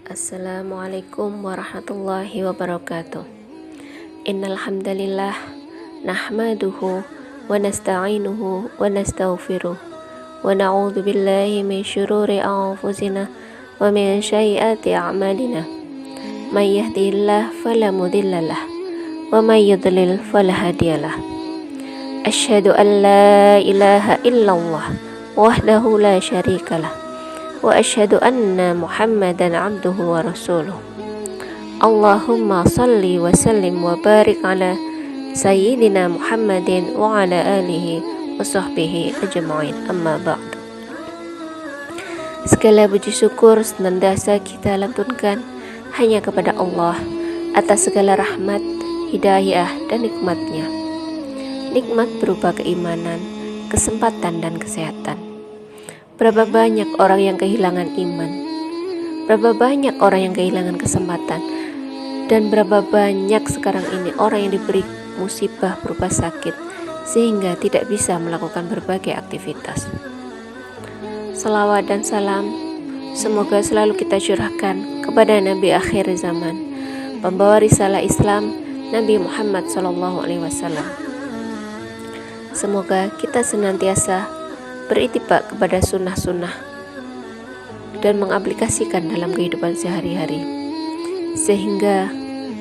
Assalamualaikum warahmatullahi wabarakatuh. Innal hamdalillah nahmaduhu wa nasta'inuhu wa nastaghfiruh wa na'udzu billahi min syururi anfusina wa min sayyiati a'malina. May yahdihillahu fala mudhillalah wa may yudlil fala hadiyalah. Asyhadu an la ilaha illallah wahdahu la syarikalah wa asyhadu anna Muhammadan abduhu wa rasuluh. Allahumma salli wa sallim wa barik ala sayyidina Muhammadin wa ala alihi wa sahbihi ajma'in, amma ba'du. Segala puji syukur senantiasa kita lantunkan hanya kepada Allah atas segala rahmat, hidayah dan nikmatnya. Nikmat berupa keimanan, kesempatan dan kesehatan. Berapa banyak orang yang kehilangan iman, berapa banyak orang yang kehilangan kesempatan, dan berapa banyak sekarang ini orang yang diberi musibah berupa sakit sehingga tidak bisa melakukan berbagai aktivitas. Salawat dan salam semoga selalu kita curahkan kepada Nabi akhir zaman, pembawa risalah Islam, Nabi Muhammad SAW. Semoga kita senantiasa beritibak kepada sunnah-sunnah dan mengaplikasikan dalam kehidupan sehari-hari, sehingga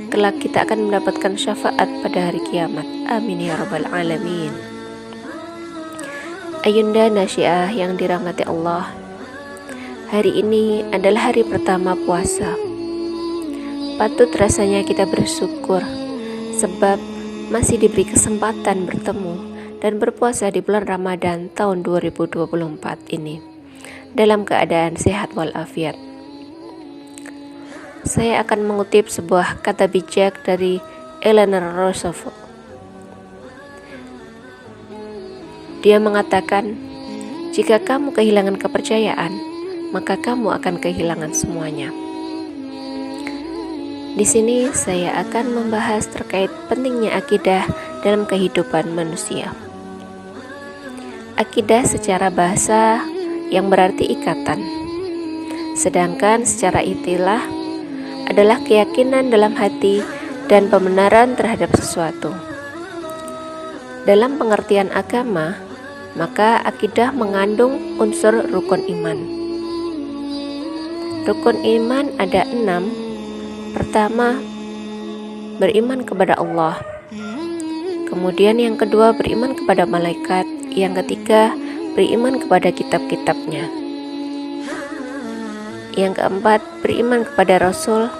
kelak kita akan mendapatkan syafaat pada hari kiamat. Amin ya rabbal alamin. Ayunda Nasyiah yang dirahmati Allah, hari ini adalah hari pertama puasa. Patut rasanya kita bersyukur sebab masih diberi kesempatan bertemu dan berpuasa di bulan Ramadan tahun 2024 ini dalam keadaan sehat walafiat. Saya akan mengutip sebuah kata bijak dari Eleanor Roosevelt. Dia mengatakan, jika kamu kehilangan kepercayaan, maka kamu akan kehilangan semuanya. Di sini saya akan membahas terkait pentingnya akidah dalam kehidupan manusia. Akidah secara bahasa yang berarti ikatan, sedangkan secara istilah adalah keyakinan dalam hati dan pembenaran terhadap sesuatu. Dalam pengertian agama, maka akidah mengandung unsur rukun iman. Rukun iman ada 6. Pertama, beriman kepada Allah. Kemudian yang kedua, beriman kepada malaikat. Yang ketiga, beriman kepada kitab-kitabnya. Yang keempat, beriman kepada Rasul.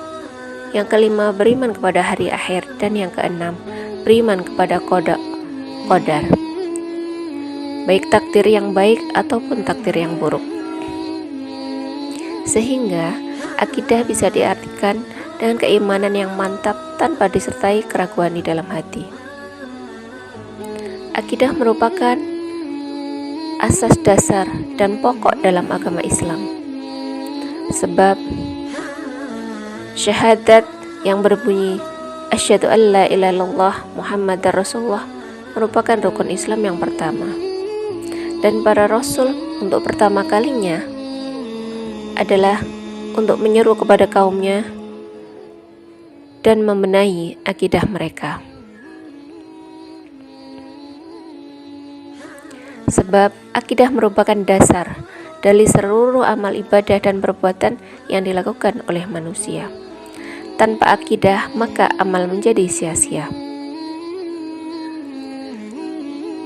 Yang kelima, beriman kepada hari akhir. Dan yang keenam, beriman kepada qadar, baik takdir yang baik ataupun takdir yang buruk. Sehingga akidah bisa diartikan dengan keimanan yang mantap tanpa disertai keraguan di dalam hati. Akidah merupakan asas dasar dan pokok dalam agama Islam. Sebab syahadat yang berbunyi asyhadu an la ilaha illallah Muhammadar Rasulullah merupakan rukun Islam yang pertama. Dan para rasul untuk pertama kalinya adalah untuk menyeru kepada kaumnya dan membenahi akidah mereka. Sebab akidah merupakan dasar dari seluruh amal ibadah dan perbuatan yang dilakukan oleh manusia. Tanpa akidah, maka amal menjadi sia-sia.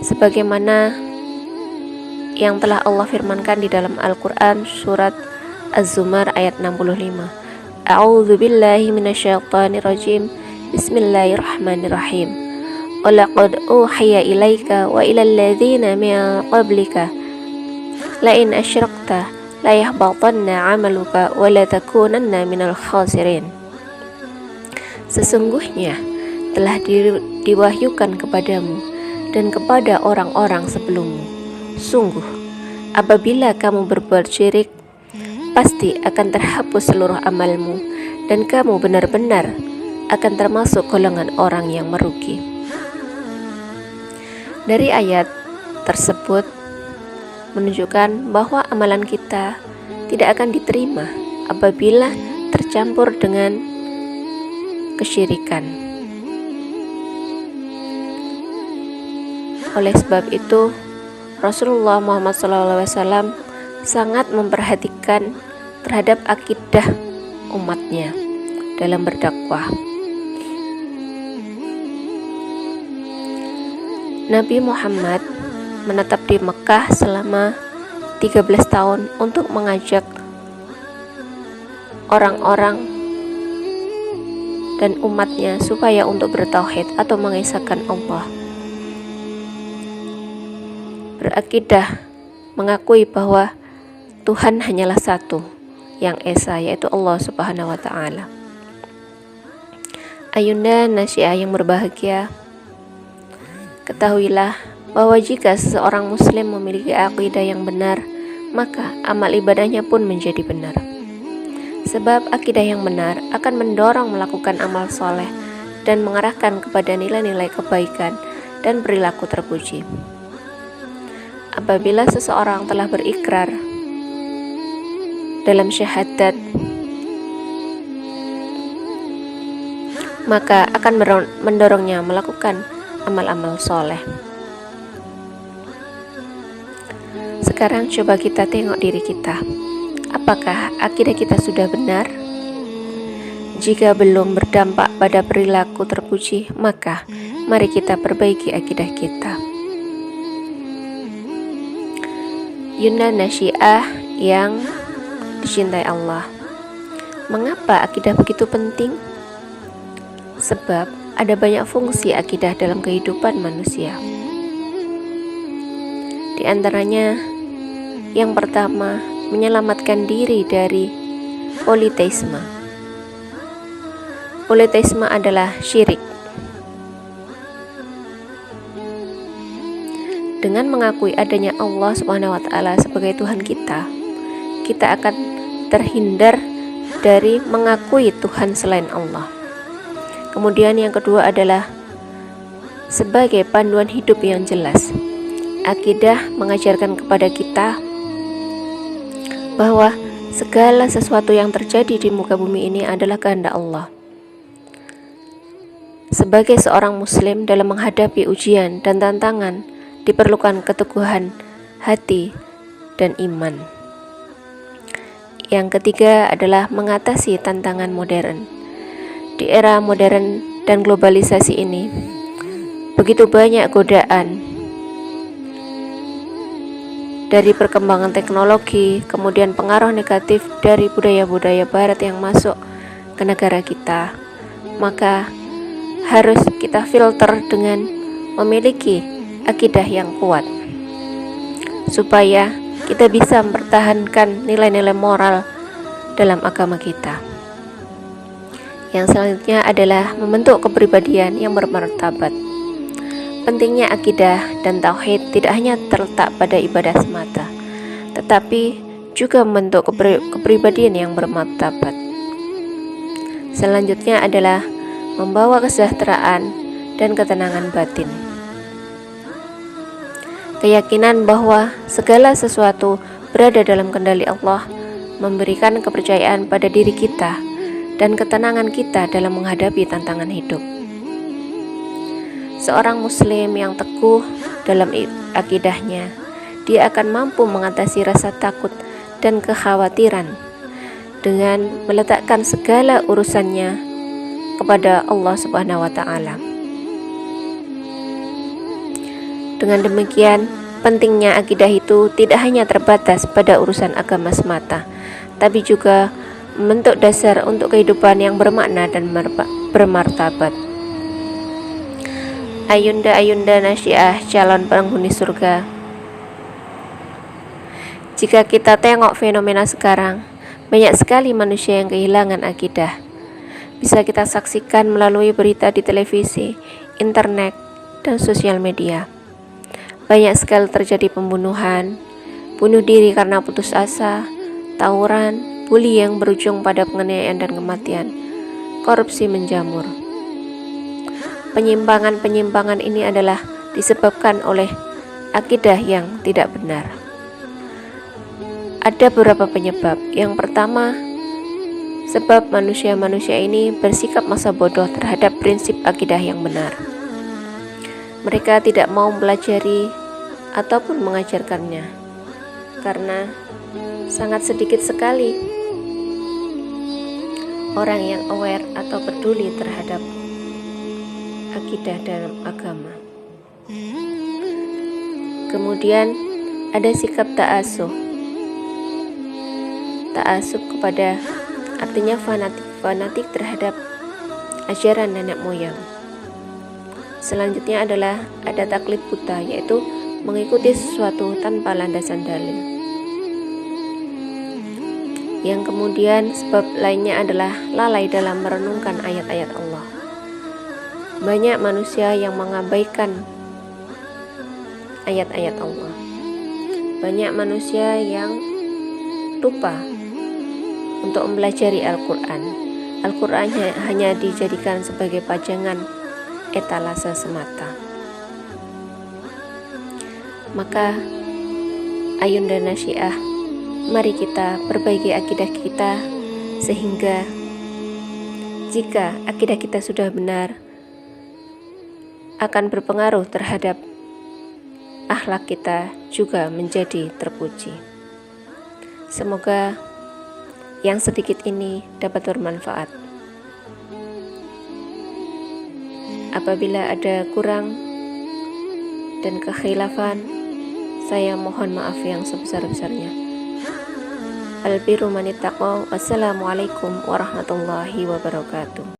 Sebagaimana yang telah Allah firmankan di dalam Al-Quran surat Az-Zumar ayat 65. A'udzu billahi minasyaitonir rajim. Bismillahirrahmanirrahim. Walaqad uhiya ilaika wa ilal ladzina min qablika la in asyrakta la yahbatanna 'amaluka wa la takunanna minal khasirin. Sesungguhnya telah diwahyukan kepadamu dan kepada orang-orang sebelummu. Sungguh, apabila kamu berbuat syirik, pasti akan terhapus seluruh amalmu dan kamu benar-benar akan termasuk golongan orang yang merugi. Dari ayat tersebut menunjukkan bahwa amalan kita tidak akan diterima apabila tercampur dengan kesyirikan. Oleh sebab itu, Rasulullah Muhammad SAW sangat memperhatikan terhadap akidah umatnya dalam berdakwah. Nabi Muhammad menetap di Mekah selama 13 tahun untuk mengajak orang-orang dan umatnya supaya untuk bertauhid atau mengesahkan Allah, berakidah mengakui bahwa Tuhan hanyalah satu yang esa, yaitu Allah Subhanahu wa Ta'ala. Ayunda Nasyiah yang berbahagia, ketahuilah bahwa jika seseorang muslim memiliki akidah yang benar, maka amal ibadahnya pun menjadi benar. Sebab akidah yang benar akan mendorong melakukan amal soleh dan mengarahkan kepada nilai-nilai kebaikan dan perilaku terpuji. Apabila seseorang telah berikrar dalam syahadat, maka akan mendorongnya melakukan amal-amal soleh. Sekarang coba kita tengok diri kita. Apakah akidah kita sudah benar? Jika belum berdampak pada perilaku terpuji, maka mari kita perbaiki akidah kita. Yunda Nasyiah yang dicintai Allah, mengapa akidah begitu penting? Sebab ada banyak fungsi akidah dalam kehidupan manusia. Di antaranya, yang pertama, menyelamatkan diri dari politeisme. Politeisme adalah syirik. Dengan mengakui adanya Allah Subhanahu wa Ta'ala sebagai Tuhan kita, kita akan terhindar dari mengakui Tuhan selain Allah. Kemudian yang kedua adalah sebagai panduan hidup yang jelas. Akidah mengajarkan kepada kita bahwa segala sesuatu yang terjadi di muka bumi ini adalah kehendak Allah. Sebagai seorang muslim, dalam menghadapi ujian dan tantangan diperlukan keteguhan hati dan iman. Yang ketiga adalah mengatasi tantangan modern. Di era modern dan globalisasi ini, begitu banyak godaan dari perkembangan teknologi, kemudian pengaruh negatif dari budaya-budaya barat yang masuk ke negara kita. Maka harus kita filter dengan memiliki akidah yang kuat, supaya kita bisa mempertahankan nilai-nilai moral dalam agama kita. Yang selanjutnya adalah membentuk kepribadian yang bermartabat. Pentingnya akidah dan tauhid tidak hanya terletak pada ibadah semata, tetapi juga membentuk kepribadian yang bermartabat. Selanjutnya adalah membawa kesejahteraan dan ketenangan batin. Keyakinan bahwa segala sesuatu berada dalam kendali Allah memberikan kepercayaan pada diri kita dan ketenangan kita dalam menghadapi tantangan hidup. Seorang muslim yang teguh dalam akidahnya, dia akan mampu mengatasi rasa takut dan kekhawatiran dengan meletakkan segala urusannya kepada Allah Subhanahu wa Ta'ala. Dengan demikian, pentingnya akidah itu tidak hanya terbatas pada urusan agama semata, tapi juga membentuk dasar untuk kehidupan yang bermakna dan bermartabat. Ayunda Nasyiah, calon penghuni surga. Jika kita tengok fenomena sekarang, banyak sekali manusia yang kehilangan akidah. Bisa kita saksikan melalui berita di televisi, internet, dan sosial media. Banyak sekali terjadi pembunuhan, bunuh diri karena putus asa, tawuran, bully yang berujung pada penganiayaan dan kematian, korupsi menjamur. Penyimpangan-penyimpangan ini adalah disebabkan oleh akidah yang tidak benar. Ada beberapa penyebab. Yang pertama, Sebab manusia-manusia ini bersikap masa bodoh terhadap prinsip akidah yang benar. Mereka tidak mau mempelajari ataupun mengajarkannya, karena sangat sedikit sekali orang yang aware atau peduli terhadap akidah dalam agama. Kemudian ada sikap ta'assuh. Ta'assuh kepada artinya fanatik terhadap ajaran nenek moyang. Selanjutnya adalah ada taklid buta, yaitu mengikuti sesuatu tanpa landasan dalil. Yang kemudian sebab lainnya adalah lalai dalam merenungkan ayat-ayat Allah. Banyak manusia yang mengabaikan ayat-ayat Allah. Banyak manusia yang lupa untuk mempelajari Al-Quran. Al-Quran hanya dijadikan sebagai pajangan etalase semata. Maka Ayunda Nasyiah, mari kita perbaiki akidah kita, sehingga jika akidah kita sudah benar, akan berpengaruh terhadap akhlak kita juga menjadi terpuji. Semoga yang sedikit ini dapat bermanfaat. Apabila ada kurang dan kekhilafan, saya mohon maaf yang sebesar-besarnya. Al-birru man ittaqa. Wassalamualaikum warahmatullahi wabarakatuh.